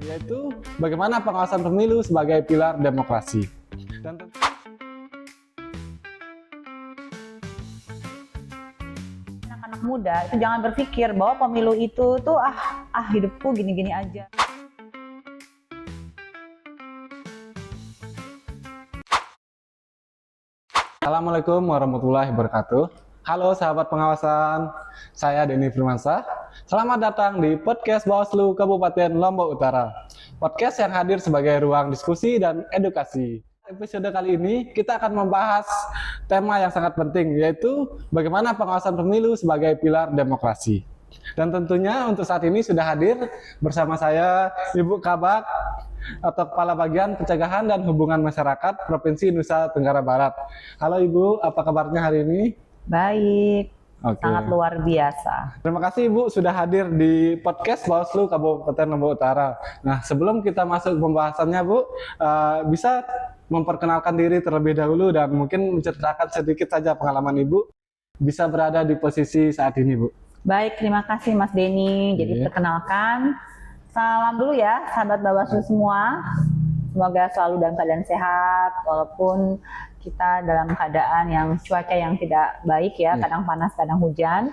yaitu bagaimana pengawasan pemilu sebagai pilar demokrasi. Dan anak-anak muda itu jangan berpikir bahwa pemilu itu tuh hidupku gini-gini aja. Assalamualaikum warahmatullahi wabarakatuh. Halo sahabat pengawasan, saya Denny Firmansyah. Selamat datang di podcast Bawaslu Kabupaten Lombok Utara. Podcast yang hadir sebagai ruang diskusi dan edukasi. Episode kali ini kita akan membahas tema yang sangat penting, yaitu bagaimana pengawasan pemilu sebagai pilar demokrasi. Dan tentunya untuk saat ini sudah hadir bersama saya Ibu Kabak atau Kepala Bagian Pencegahan dan Hubungan Masyarakat Provinsi Nusa Tenggara Barat. Halo Ibu, apa kabarnya hari ini? Baik, Oke. sangat luar biasa. Terima kasih Ibu sudah hadir di podcast Bawaslu Kabupaten Lombok Utara. Nah, sebelum kita masuk ke pembahasannya Bu, bisa memperkenalkan diri terlebih dahulu dan mungkin menceritakan sedikit saja pengalaman Ibu bisa berada di posisi saat ini Bu. Baik, terima kasih Mas Denny. Jadi Iya. perkenalkan, salam dulu ya sahabat Bawaslu semua. Semoga selalu dalam keadaan sehat, walaupun kita dalam keadaan yang cuaca yang tidak baik ya, kadang panas, kadang hujan.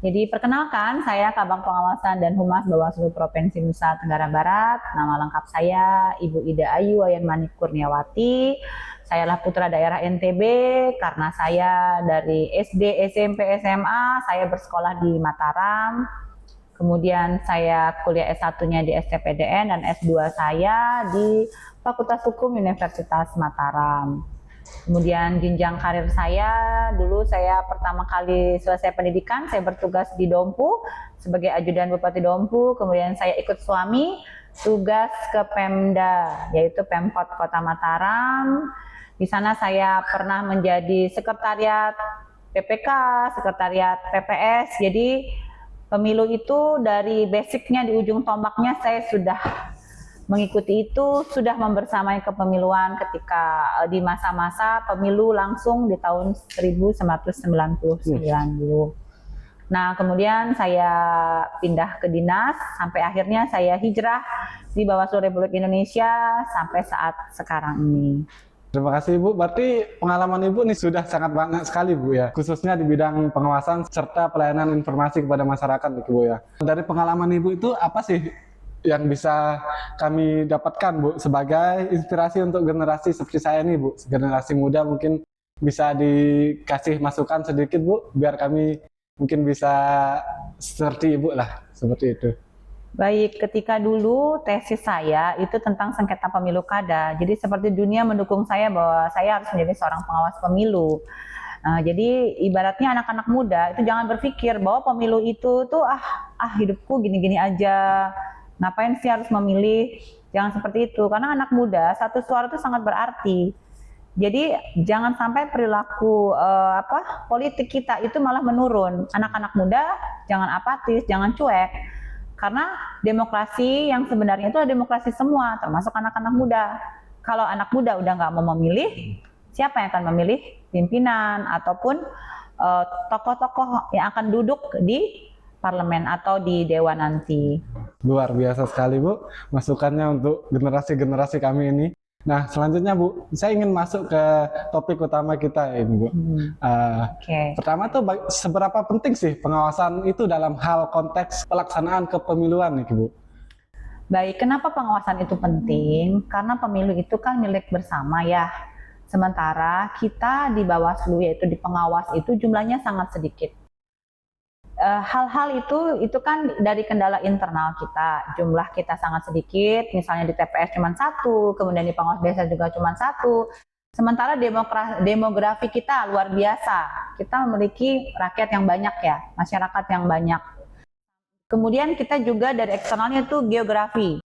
Jadi perkenalkan, saya Kabang Pengawasan dan Humas Bawaslu Provinsi Nusa Tenggara Barat. Nama lengkap saya Ibu Ida Ayu Wayan Kurniawati. Sayalah putra daerah NTB karena saya dari SD, SMP, SMA saya bersekolah di Mataram. Kemudian saya kuliah S1-nya di STPDN dan S2 saya di Fakultas Hukum Universitas Mataram. Kemudian jenjang karir saya, dulu saya pertama kali selesai pendidikan, saya bertugas di Dompu sebagai ajudan Bupati Dompu. Kemudian saya ikut suami tugas ke Pemda, yaitu Pemkot Kota Mataram. Di sana saya pernah menjadi sekretariat PPK, sekretariat PPS. Jadi pemilu itu dari basicnya di ujung tombaknya saya sudah mengikuti itu, sudah membersamai kepemiluan ketika di masa-masa pemilu langsung di tahun 1999 dulu. Nah, kemudian saya pindah ke dinas sampai akhirnya saya hijrah di Bawaslu Republik Indonesia sampai saat sekarang ini. Terima kasih Ibu, berarti pengalaman Ibu ini sudah sangat banyak sekali Bu ya, khususnya di bidang pengawasan serta pelayanan informasi kepada masyarakat Bu ya. Dari pengalaman Ibu itu apa sih yang bisa kami dapatkan Bu sebagai inspirasi untuk generasi seperti saya nih Bu, generasi muda mungkin bisa dikasih masukan sedikit Bu, biar kami mungkin bisa seperti Ibu lah, seperti itu. Baik, ketika dulu tesis saya itu tentang sengketa pemilu kada. Jadi seperti dunia mendukung saya bahwa saya harus menjadi seorang pengawas pemilu. Jadi ibaratnya anak-anak muda itu jangan berpikir bahwa pemilu itu tuh hidupku gini-gini aja. Ngapain sih harus memilih? Jangan seperti itu. Karena anak muda satu suara itu sangat berarti. Jadi jangan sampai perilaku politik kita itu malah menurun. Anak-anak muda jangan apatis, jangan cuek. Karena demokrasi yang sebenarnya itu adalah demokrasi semua, termasuk anak-anak muda. Kalau anak muda udah nggak mau memilih, siapa yang akan memilih pimpinan ataupun tokoh-tokoh yang akan duduk di parlemen atau di dewan nanti. Luar biasa sekali Bu, masukannya untuk generasi-generasi kami ini. Nah selanjutnya Bu, saya ingin masuk ke topik utama kita ini Bu. Pertama tuh seberapa penting sih pengawasan itu dalam hal konteks pelaksanaan kepemiluan nih Bu? Baik, kenapa pengawasan itu penting? Karena pemilu itu kan milik bersama ya. Sementara kita di Bawaslu yaitu di pengawas itu jumlahnya sangat sedikit. Hal-hal itu kan dari kendala internal kita, jumlah kita sangat sedikit, misalnya di TPS cuma 1, kemudian di pengawas desa juga cuma 1, sementara demografi kita luar biasa, kita memiliki rakyat yang banyak ya, masyarakat yang banyak. Kemudian kita juga dari eksternalnya itu geografi,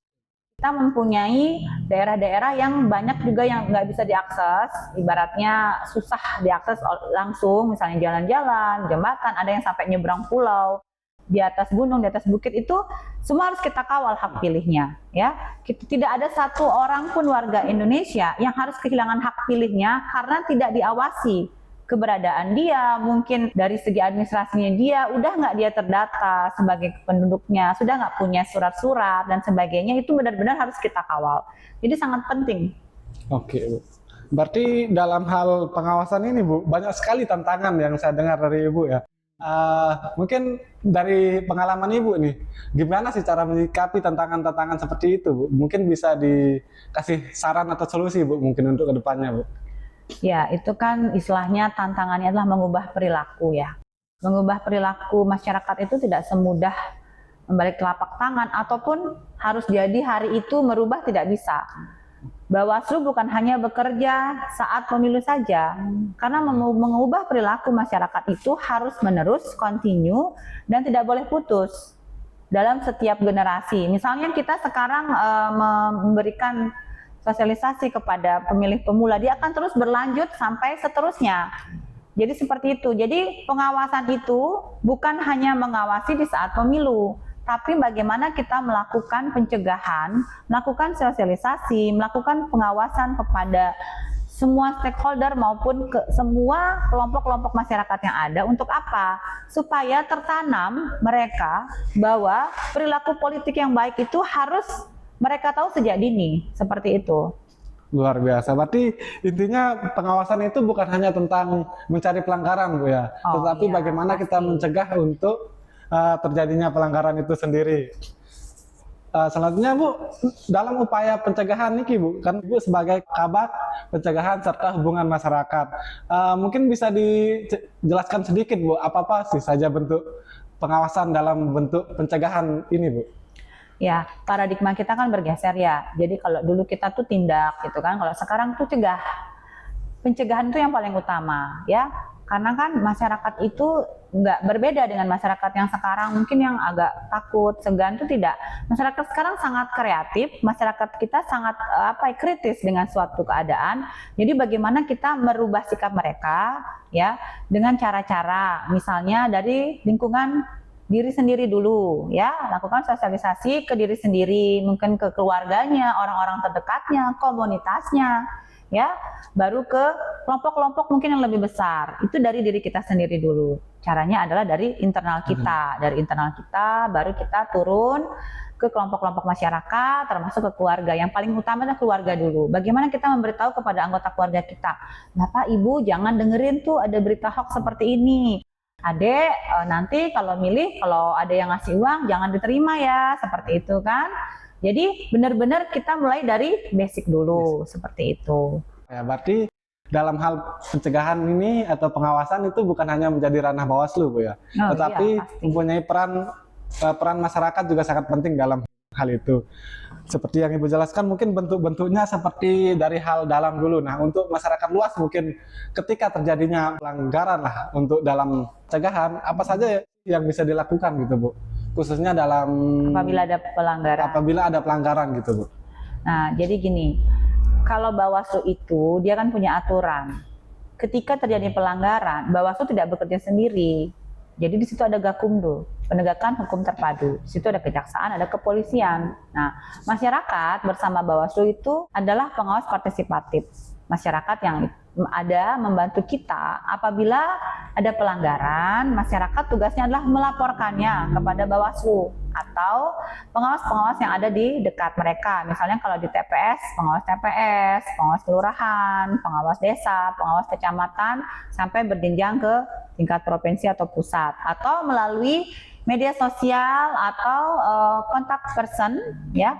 kita mempunyai daerah-daerah yang banyak juga yang nggak bisa diakses, ibaratnya susah diakses langsung, misalnya jalan-jalan, jembatan, ada yang sampai nyebrang pulau, di atas gunung, di atas bukit, itu semua harus kita kawal hak pilihnya. Ya, tidak ada satu orang pun warga Indonesia yang harus kehilangan hak pilihnya karena tidak diawasi, keberadaan dia, mungkin dari segi administrasinya dia, udah nggak dia terdata sebagai penduduknya, sudah nggak punya surat-surat dan sebagainya, itu benar-benar harus kita kawal. Jadi sangat penting. Oke, Bu. Berarti dalam hal pengawasan ini, Bu, banyak sekali tantangan yang saya dengar dari Ibu ya. Mungkin dari pengalaman Ibu nih, gimana sih cara menyikapi tantangan-tantangan seperti itu, Bu? Mungkin bisa dikasih saran atau solusi, Bu, mungkin untuk kedepannya, Bu. Ya, itu kan istilahnya tantangannya adalah mengubah perilaku ya. Mengubah perilaku masyarakat itu tidak semudah membalik telapak tangan ataupun harus jadi hari itu merubah, tidak bisa. Bawaslu bukan hanya bekerja saat pemilu saja, karena mengubah perilaku masyarakat itu harus menerus, continue, dan tidak boleh putus dalam setiap generasi. Misalnya kita sekarang memberikan sosialisasi kepada pemilih pemula, dia akan terus berlanjut sampai seterusnya. Jadi seperti itu. Jadi pengawasan itu bukan hanya mengawasi di saat pemilu, tapi bagaimana kita melakukan pencegahan, melakukan sosialisasi, melakukan pengawasan kepada semua stakeholder maupun ke semua kelompok-kelompok masyarakat yang ada. Untuk apa? Supaya tertanam mereka bahwa perilaku politik yang baik itu harus mereka tahu sejak dini, seperti itu. Luar biasa. Berarti intinya pengawasan itu bukan hanya tentang mencari pelanggaran, Bu ya, tetapi iya, bagaimana pasti kita mencegah untuk terjadinya pelanggaran itu sendiri. Selanjutnya, Bu, dalam upaya pencegahan nih, Bu, kan Ibu sebagai Kabag Pencegahan serta Hubungan Masyarakat, mungkin bisa dijelaskan sedikit, Bu, apa sih saja bentuk pengawasan dalam bentuk pencegahan ini, Bu? Ya, paradigma kita kan bergeser ya. Jadi kalau dulu kita tuh tindak gitu kan, kalau sekarang tuh cegah. Pencegahan itu yang paling utama ya. Karena kan masyarakat itu nggak berbeda dengan masyarakat yang sekarang, mungkin yang agak takut, segan itu tidak. Masyarakat sekarang sangat kreatif, masyarakat kita sangat kritis dengan suatu keadaan. Jadi bagaimana kita merubah sikap mereka ya dengan cara-cara, misalnya dari lingkungan diri sendiri dulu ya, lakukan sosialisasi ke diri sendiri, mungkin ke keluarganya, orang-orang terdekatnya, komunitasnya ya, baru ke kelompok-kelompok mungkin yang lebih besar. Itu dari diri kita sendiri dulu. Caranya adalah dari internal kita. Dari internal kita baru kita turun ke kelompok-kelompok masyarakat, termasuk ke keluarga. Yang paling utama adalah keluarga dulu. Bagaimana kita memberitahu kepada anggota keluarga kita, Bapak Ibu jangan dengerin tuh ada berita hoax seperti ini. Adek, nanti kalau milih, kalau ada yang ngasih uang jangan diterima ya, seperti itu kan. Jadi benar-benar kita mulai dari basic dulu, seperti itu. Ya, berarti dalam hal pencegahan ini atau pengawasan itu bukan hanya menjadi ranah Bawaslu, Bu ya, tetapi mempunyai peran masyarakat juga sangat penting dalam hal itu. Seperti yang Ibu jelaskan, mungkin bentuk-bentuknya seperti dari hal dalam dulu. Nah, untuk masyarakat luas mungkin ketika terjadinya pelanggaran lah untuk dalam pencegahan, apa saja yang bisa dilakukan gitu, Bu? Khususnya dalam apabila ada pelanggaran gitu, Bu. Nah, jadi gini, kalau Bawaslu itu dia kan punya aturan. Ketika terjadi pelanggaran, Bawaslu tidak bekerja sendiri. Jadi di situ ada Gakumdu, penegakan hukum terpadu. Di situ ada kejaksaan, ada kepolisian. Nah, masyarakat bersama Bawaslu itu adalah pengawas partisipatif. Masyarakat yang ada membantu kita apabila ada pelanggaran, masyarakat tugasnya adalah melaporkannya kepada Bawaslu atau pengawas-pengawas yang ada di dekat mereka. Misalnya kalau di TPS, pengawas kelurahan, pengawas desa, pengawas kecamatan, sampai berjenjang ke tingkat provinsi atau pusat, atau melalui media sosial atau kontak person ya,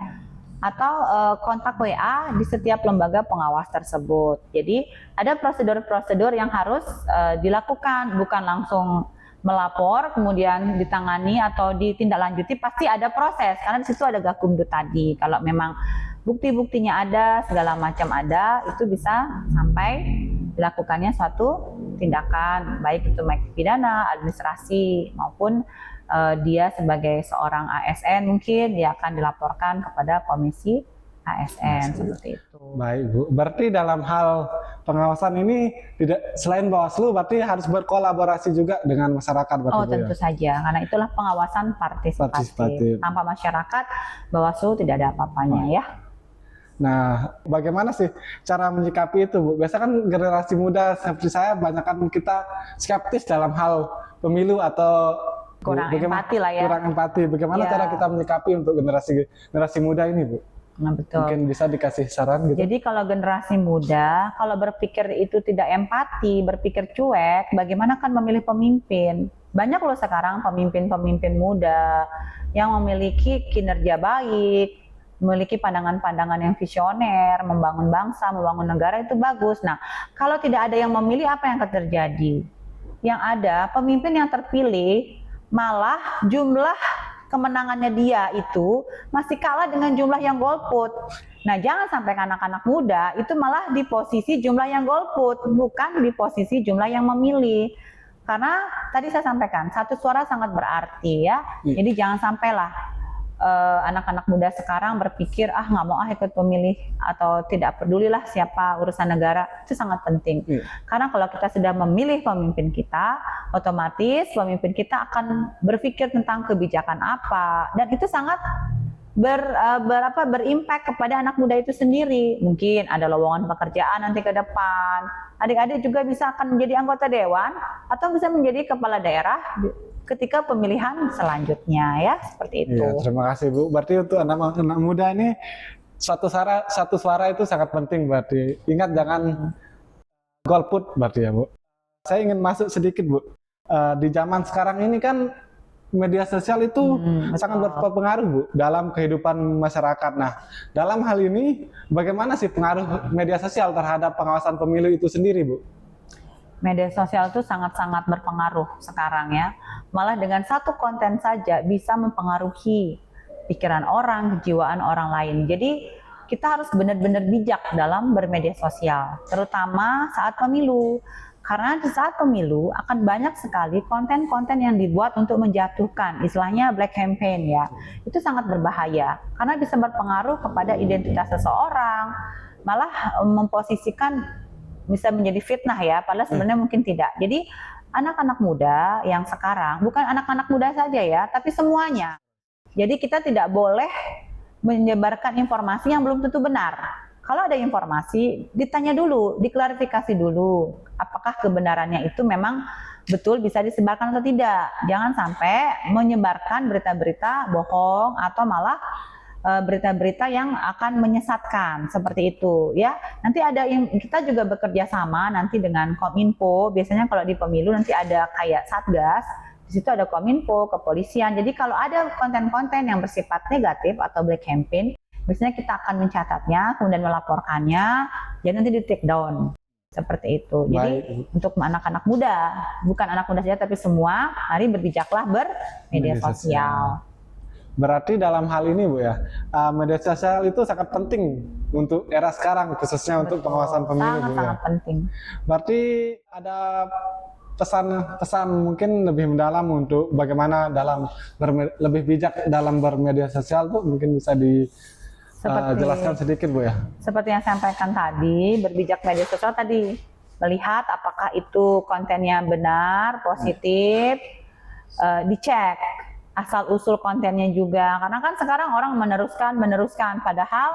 atau kontak WA di setiap lembaga pengawas tersebut. Jadi ada prosedur-prosedur yang harus dilakukan, bukan langsung melapor kemudian ditangani atau ditindaklanjuti, pasti ada proses karena di situ ada Gakumdu tadi. Kalau memang bukti-buktinya ada, segala macam ada, itu bisa sampai dilakukannya suatu tindakan, baik itu pidana, administrasi maupun dia sebagai seorang ASN mungkin dia akan dilaporkan kepada komisi ASN seperti itu. Baik, Bu. Berarti dalam hal pengawasan ini tidak selain Bawaslu berarti harus berkolaborasi juga dengan masyarakat, berarti. Oh, tentu saja, karena itulah pengawasan partisipatif. Tanpa masyarakat, Bawaslu tidak ada apa-apanya ya. Nah, bagaimana sih cara menyikapi itu, Bu? Biasa kan generasi muda seperti saya, banyak kan kita skeptis dalam hal pemilu atau Kurang empati lah ya. Kurang empati. Bagaimana Iya. cara kita menyikapi untuk generasi muda ini, Bu? Nah, betul. Mungkin bisa dikasih saran gitu. Jadi kalau generasi muda, kalau berpikir itu tidak empati, berpikir cuek, bagaimana kan memilih pemimpin? Banyak loh sekarang pemimpin-pemimpin muda yang memiliki kinerja baik, memiliki pandangan-pandangan yang visioner, membangun bangsa, membangun negara itu bagus. Nah, kalau tidak ada yang memilih, apa yang akan terjadi? Yang ada pemimpin yang terpilih malah jumlah kemenangannya dia itu masih kalah dengan jumlah yang golput. Nah, jangan sampai anak-anak muda itu malah di posisi jumlah yang golput, bukan di posisi jumlah yang memilih. Karena tadi saya sampaikan, satu suara sangat berarti ya. Jadi jangan sampailah anak-anak muda sekarang berpikir nggak mau ikut pemilih atau tidak pedulilah siapa urusan negara. Itu sangat penting. Karena kalau kita sudah memilih pemimpin kita, otomatis pemimpin kita akan berpikir tentang kebijakan apa, dan itu sangat berimpact kepada anak muda itu sendiri. Mungkin ada lowongan pekerjaan nanti ke depan. Adik-adik juga bisa akan menjadi anggota dewan atau bisa menjadi kepala daerah ketika pemilihan selanjutnya ya, seperti itu. Iya, terima kasih Bu. Berarti untuk anak muda ini satu suara itu sangat penting berarti. Ingat jangan golput berarti ya Bu. Saya ingin masuk sedikit Bu. Di zaman sekarang ini kan media sosial itu sangat berpengaruh Bu dalam kehidupan masyarakat. Nah, dalam hal ini bagaimana sih pengaruh media sosial terhadap pengawasan pemilu itu sendiri Bu? Media sosial itu sangat-sangat berpengaruh sekarang ya. Malah dengan satu konten saja bisa mempengaruhi pikiran orang, kejiwaan orang lain. Jadi kita harus benar-benar bijak dalam bermedia sosial, terutama saat pemilu. Karena di saat pemilu akan banyak sekali konten-konten yang dibuat untuk menjatuhkan, istilahnya black campaign ya. Itu sangat berbahaya karena bisa berpengaruh kepada identitas seseorang, malah memposisikan bisa menjadi fitnah ya, padahal sebenarnya mungkin tidak. Jadi anak-anak muda yang sekarang, bukan anak-anak muda saja ya, tapi semuanya. Jadi kita tidak boleh menyebarkan informasi yang belum tentu benar. Kalau ada informasi, ditanya dulu, diklarifikasi dulu, apakah kebenarannya itu memang betul bisa disebarkan atau tidak. Jangan sampai menyebarkan berita-berita bohong atau malah berita-berita yang akan menyesatkan seperti itu ya. Nanti ada yang kita juga bekerja sama nanti dengan Kominfo. Biasanya kalau di pemilu nanti ada kayak Satgas, di situ ada Kominfo, kepolisian. Jadi kalau ada konten-konten yang bersifat negatif atau black campaign, biasanya kita akan mencatatnya, kemudian melaporkannya, jadi nanti di take down. Seperti itu. Jadi untuk anak-anak muda, bukan anak muda saja tapi semua, mari berbijaklah bermedia sosial. Berarti dalam hal ini Bu ya, media sosial itu sangat penting untuk era sekarang, khususnya untuk pengawasan pemilu Bu ya. Sangat penting. Berarti ada pesan mungkin lebih mendalam untuk bagaimana lebih bijak dalam bermedia sosial Bu, mungkin bisa dijelaskan sedikit Bu ya. Seperti yang saya sampaikan tadi, berbijak media sosial tadi melihat apakah itu kontennya benar, positif, dicek asal-usul kontennya juga, karena kan sekarang orang meneruskan padahal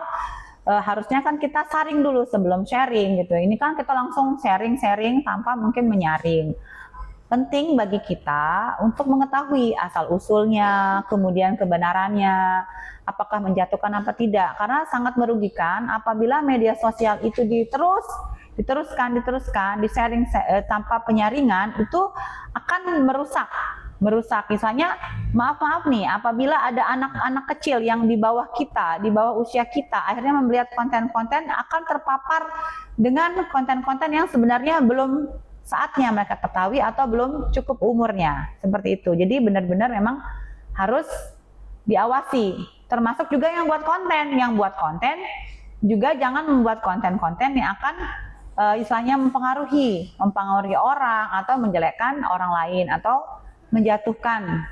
harusnya kan kita saring dulu sebelum sharing gitu. Ini kan kita langsung sharing tanpa mungkin menyaring. Penting bagi kita untuk mengetahui asal-usulnya, kemudian kebenarannya, apakah menjatuhkan apa tidak, karena sangat merugikan apabila media sosial itu diteruskan, di-sharing tanpa penyaringan, itu akan merusak. Misalnya, maaf nih, apabila ada anak-anak kecil yang di bawah kita, di bawah usia kita, akhirnya melihat konten-konten, akan terpapar dengan konten-konten yang sebenarnya belum saatnya mereka ketahui atau belum cukup umurnya, seperti itu. Jadi benar-benar memang harus diawasi, termasuk juga yang buat konten juga jangan membuat konten-konten yang akan istilahnya mempengaruhi orang atau menjelekkan orang lain atau menjatuhkan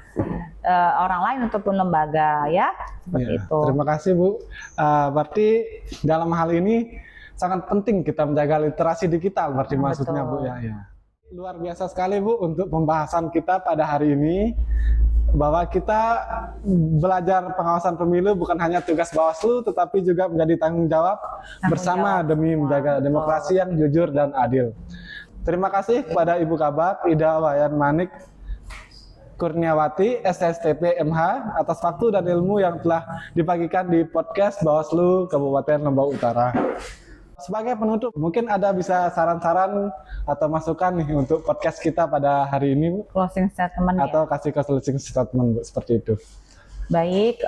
orang lain ataupun lembaga ya, seperti itu. Terima kasih Bu. Berarti dalam hal ini sangat penting kita menjaga literasi digital berarti maksudnya Bu ya. luar biasa sekali Bu untuk pembahasan kita pada hari ini, bahwa kita belajar pengawasan pemilu bukan hanya tugas Bawaslu tetapi juga menjadi tanggung jawab bersama demi menjaga demokrasi yang jujur dan adil. Terima kasih kepada Ibu Kabak Ida Wayan Manik Kurniawati, SSTP MH, atas waktu dan ilmu yang telah dibagikan di podcast Bawaslu Kabupaten Lombok Utara. Sebagai penutup, mungkin ada bisa saran-saran atau masukan nih untuk podcast kita pada hari ini, Bu? Closing statement Atau kasih closing statement, Bu, seperti itu. Baik,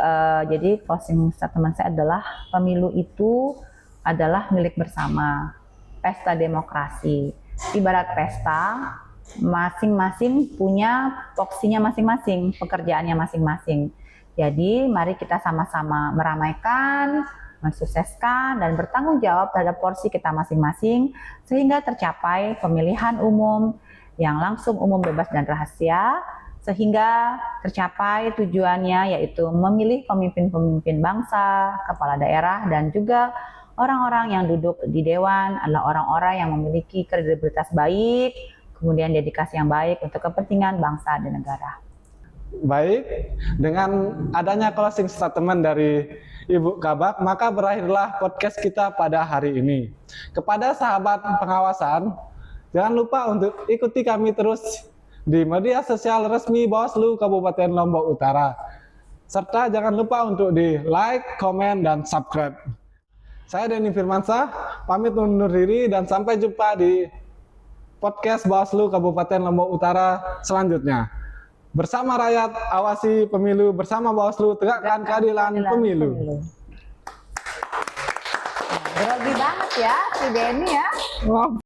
jadi closing statement saya adalah pemilu itu adalah milik bersama, pesta demokrasi. Ibarat pesta, masing-masing punya porsinya masing-masing, pekerjaannya masing-masing. Jadi mari kita sama-sama meramaikan, mensukseskan, dan bertanggung jawab terhadap porsi kita masing-masing sehingga tercapai pemilihan umum yang langsung, umum, bebas, dan rahasia, sehingga tercapai tujuannya yaitu memilih pemimpin-pemimpin bangsa, kepala daerah, dan juga orang-orang yang duduk di dewan adalah orang-orang yang memiliki kredibilitas baik, kemudian dedikasi yang baik untuk kepentingan bangsa dan negara. Baik, dengan adanya closing statement dari Ibu Kabak, maka berakhirlah podcast kita pada hari ini. Kepada sahabat pengawasan, jangan lupa untuk ikuti kami terus di media sosial resmi Bawaslu Kabupaten Lombok Utara. Serta jangan lupa untuk di like, komen, dan subscribe. Saya Denny Firmansyah, pamit undur diri dan sampai jumpa di podcast Bawaslu Kabupaten Lombok Utara selanjutnya. Bersama rakyat, awasi pemilu, bersama Bawaslu, tegakkan keadilan pemilu. Grogi banget ya si Denny ya. Maaf.